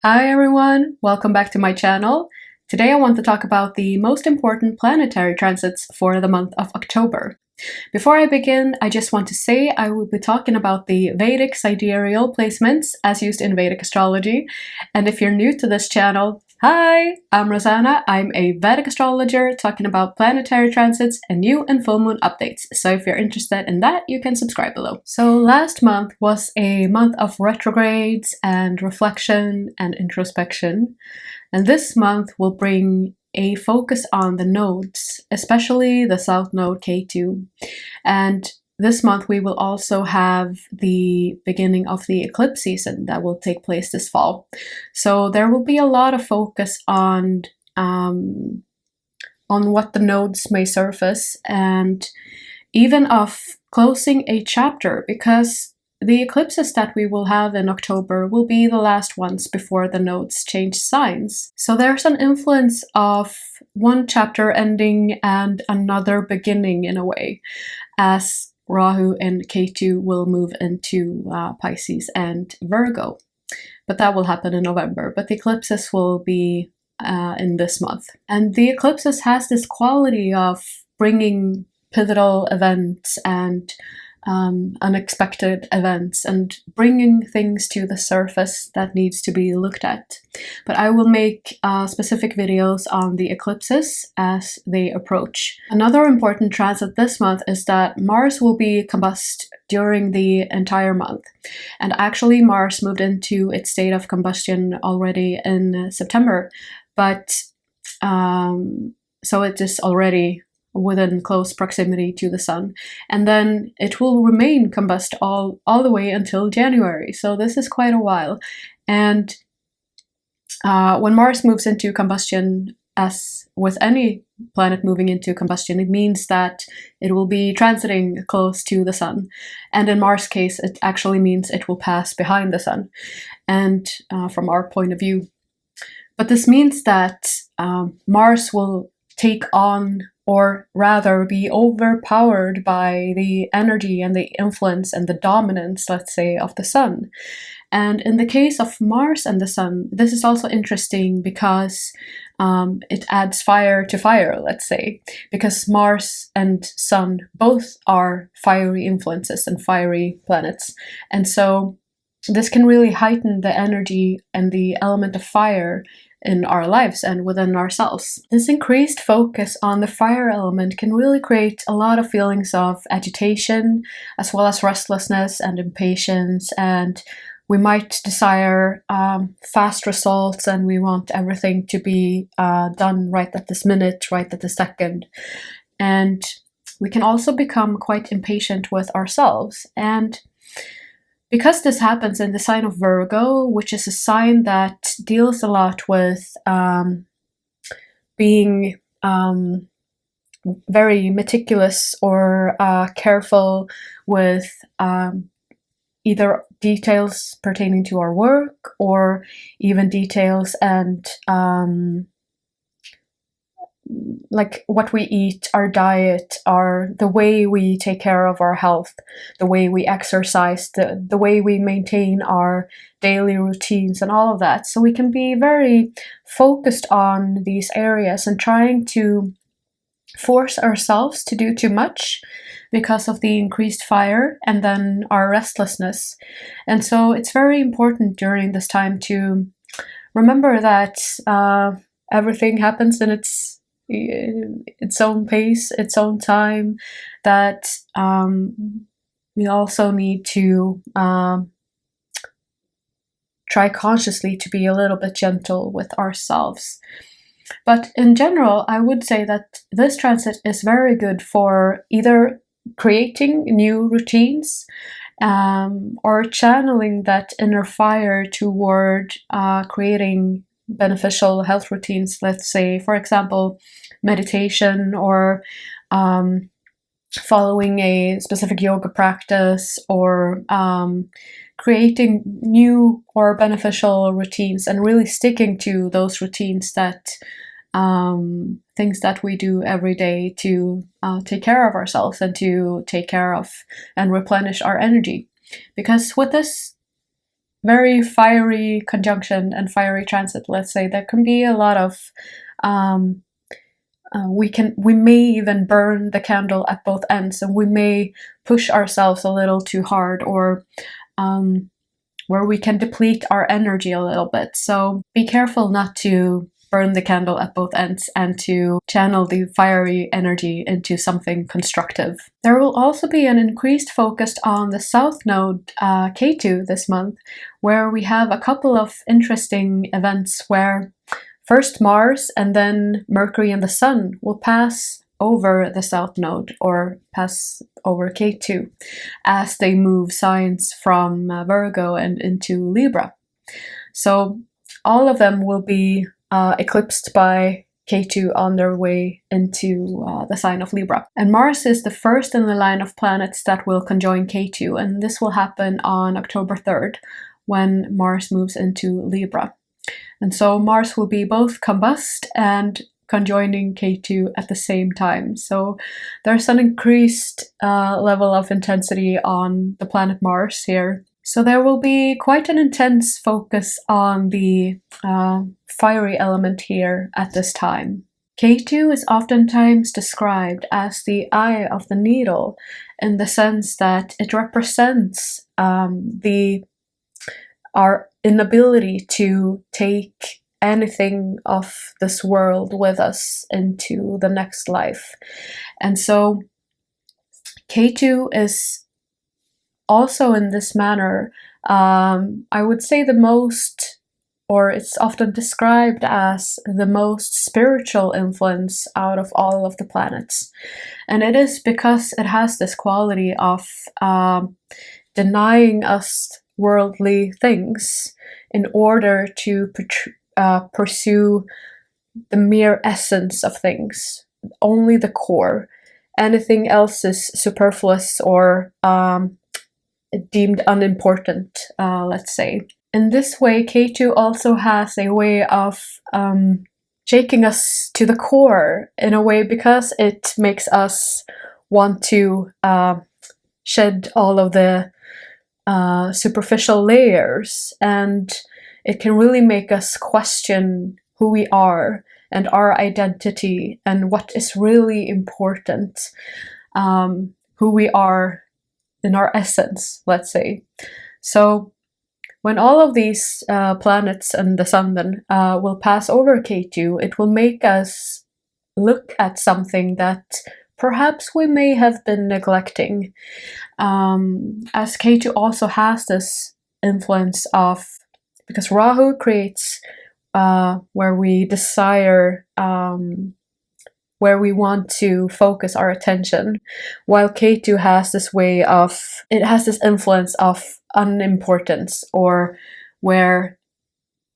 Hi everyone, welcome back to my channel. Today I want to talk about the most important planetary transits for the month of October. Before I begin, I just want to say I will be talking about the Vedic sidereal placements as used in Vedic astrology. And if you're new to this channel, hi! I'm RoseAnna. I'm a Vedic astrologer talking about planetary transits and new and full moon updates. So if you're interested in that, you can subscribe below. So last month was a month of retrogrades and reflection and introspection. And this month will bring a focus on the nodes, especially the south node Ketu. And this month we will also have the beginning of the eclipse season that will take place this fall. So there will be a lot of focus on what the nodes may surface, and even of closing a chapter, because the eclipses that we will have in October will be the last ones before the nodes change signs. So there's an influence of one chapter ending and another beginning in a way, as Rahu and Ketu will move into Pisces and Virgo. But that will happen in November. But the eclipses will be in this month. And the eclipses has this quality of bringing pivotal events and unexpected events and bringing things to the surface that needs to be looked at. But I will make specific videos on the eclipses as they approach. Another important transit this month is that Mars will be combust during the entire month. And actually Mars moved into its state of combustion already in September, but so it is already within close proximity to the sun, and then it will remain combust all the way until January. So this is quite a while. And when Mars moves into combustion, as with any planet moving into combustion, it means that it will be transiting close to the sun. And in Mars' case, it actually means it will pass behind the sun, and from our point of view. But this means that Mars will take on, or rather be overpowered by the energy and the influence and the dominance, let's say, of the sun. And in the case of Mars and the sun, this is also interesting because it adds fire to fire, let's say, because Mars and sun both are fiery influences and fiery planets. And so this can really heighten the energy and the element of fire in our lives and within ourselves. This increased focus on the fire element can really create a lot of feelings of agitation, as well as restlessness and impatience, and we might desire fast results, and we want everything to be done right at this minute, right at the second. And we can also become quite impatient with ourselves. And because this happens in the sign of Virgo, which is a sign that deals a lot with being very meticulous or careful with either details pertaining to our work, or even details and like what we eat, our diet, the way we take care of our health, the way we exercise, the way we maintain our daily routines and all of that. So we can be very focused on these areas and trying to force ourselves to do too much because of the increased fire and then our restlessness. And so it's very important during this time to remember that everything happens in its own pace, its own time, that we also need to try consciously to be a little bit gentle with ourselves. But in general, I would say that this transit is very good for either creating new routines or channeling that inner fire toward creating beneficial health routines. Let's say, for example, meditation, or following a specific yoga practice, or creating new or beneficial routines and really sticking to those routines, that things that we do every day to take care of ourselves and to take care of and replenish our energy. Because with this very fiery conjunction and fiery transit, let's say, there can be a lot of we may even burn the candle at both ends, and we may push ourselves a little too hard, or where we can deplete our energy a little bit. So be careful not to burn the candle at both ends and to channel the fiery energy into something constructive. There will also be an increased focus on the south node Ketu this month, where we have a couple of interesting events where first Mars and then Mercury and the Sun will pass over the south node, or pass over Ketu, as they move signs from Virgo and into Libra. So all of them will be eclipsed by Ketu on their way into the sign of Libra. And Mars is the first in the line of planets that will conjoin Ketu, and this will happen on October 3rd, when Mars moves into Libra. And so Mars will be both combust and conjoining Ketu at the same time. So there's an increased level of intensity on the planet Mars here. So there will be quite an intense focus on the fiery element here at this time. Ketu is oftentimes described as the eye of the needle, in the sense that it represents our inability to take anything of this world with us into the next life. And so Ketu is also in this manner, I would say the most, or it's often described as the most spiritual influence out of all of the planets. And it is because it has this quality of denying us worldly things in order to pursue the mere essence of things, only the core. Anything else is superfluous or deemed unimportant, let's say. In this way, Ketu also has a way of shaking us to the core, in a way, because it makes us want to shed all of the superficial layers, and it can really make us question who we are and our identity and what is really important, who we are in our essence, let's say. So when all of these planets and the sun then will pass over Ketu, it will make us look at something that perhaps we may have been neglecting, as Ketu also has this influence of, because Rahu creates where we desire, where we want to focus our attention, while Ketu has this way of, it has this influence of unimportance, or where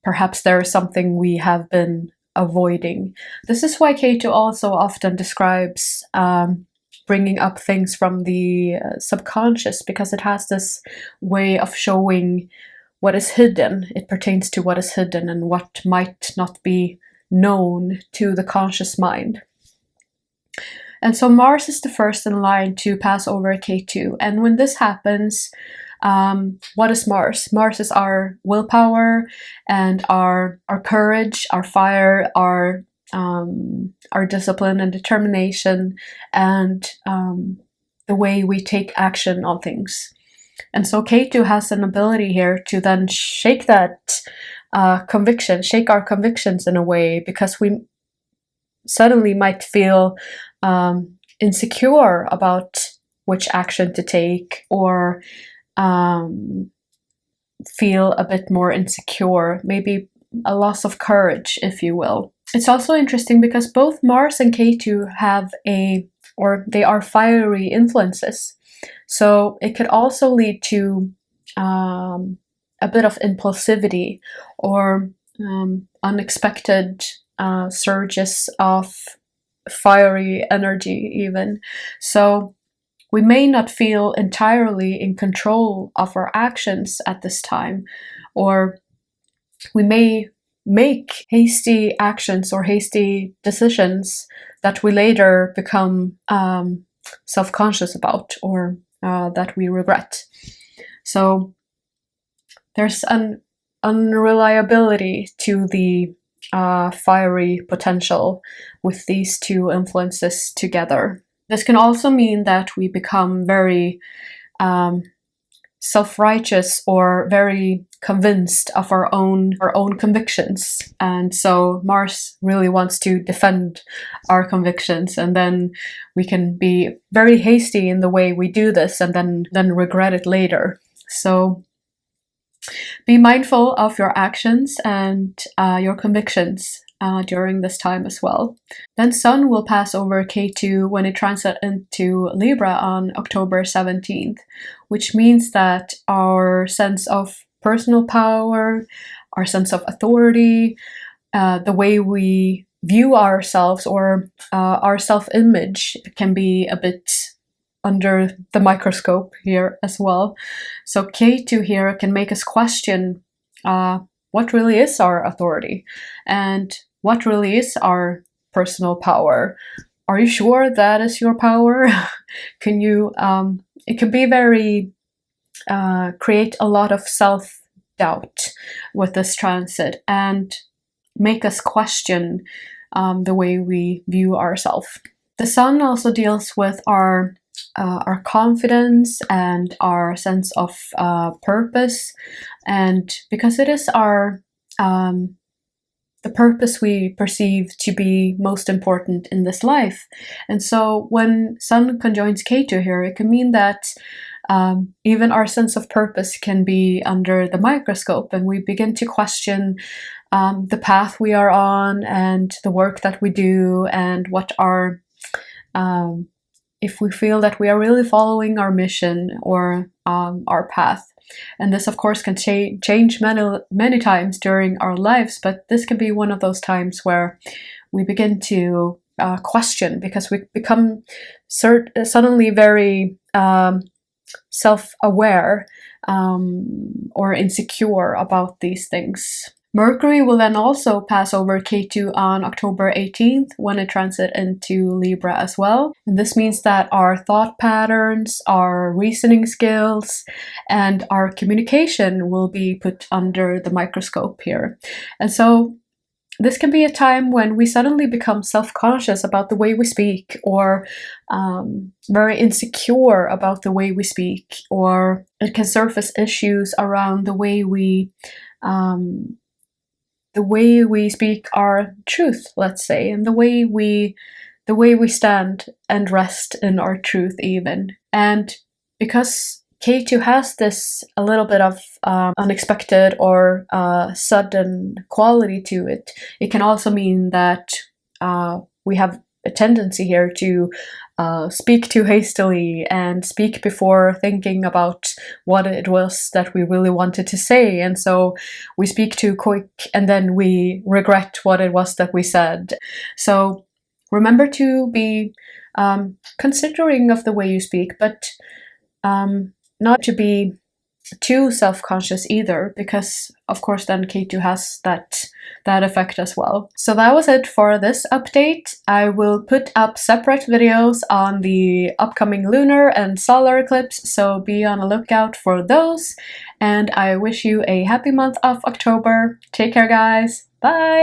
perhaps there is something we have been avoiding. This is why Ketu also often describes bringing up things from the subconscious, because it has this way of showing what is hidden. It pertains to what is hidden and what might not be known to the conscious mind. And so Mars is the first in line to pass over Ketu. And when this happens, what is Mars? Mars is our willpower and our courage, our fire, our discipline and determination, and the way we take action on things. And so Ketu has an ability here to then shake that conviction, shake our convictions in a way, because we suddenly might feel insecure about which action to take, or feel a bit more insecure, maybe a loss of courage, if you will. It's also interesting because both Mars and Ketu have they are fiery influences. So it could also lead to a bit of impulsivity, or unexpected surges of fiery energy even. So we may not feel entirely in control of our actions at this time, or we may make hasty actions or hasty decisions that we later become self-conscious about, or that we regret. So there's an unreliability to the fiery potential with these two influences together. This can also mean that we become very self-righteous or very convinced of our own convictions, and so Mars really wants to defend our convictions, and then we can be very hasty in the way we do this and then regret it later. So be mindful of your actions and your convictions during this time as well. Then Sun will pass over Ketu when it transits into Libra on October 17th, which means that our sense of personal power, our sense of authority, the way we view ourselves or our self-image can be a bit under the microscope here as well. So Ketu here can make us question what really is our authority and what really is our personal power. Are you sure that is your power? Can you, it can be very, create a lot of self-doubt with this transit and make us question the way we view ourselves. The Sun also deals with our confidence and our sense of purpose, and because it is our the purpose we perceive to be most important in this life. And so when Sun conjoins Ketu here, it can mean that even our sense of purpose can be under the microscope, and we begin to question the path we are on and the work that we do, and what our if we feel that we are really following our mission or our path. And this, of course, can change many times during our lives, but this can be one of those times where we begin to question, because we become suddenly very self-aware or insecure about these things. Mercury will then also pass over Ketu on October 18th when it transits into Libra as well. And this means that our thought patterns, our reasoning skills, and our communication will be put under the microscope here. And so this can be a time when we suddenly become self-conscious about the way we speak, or very insecure about the way we speak, or it can surface issues around the way we speak our truth, let's say, and the way we stand and rest in our truth even. And because Ketu has this a little bit of unexpected or sudden quality to it, it can also mean that we have a tendency here to speak too hastily and speak before thinking about what it was that we really wanted to say. And so we speak too quick and then we regret what it was that we said. So remember to be considering of the way you speak, but not to be too self-conscious either, because of course then Ketu has that effect as well. So that was it for this update. I will put up separate videos on the upcoming lunar and solar eclipse, so be on the lookout for those. And I wish you a happy month of October. Take care, guys. Bye!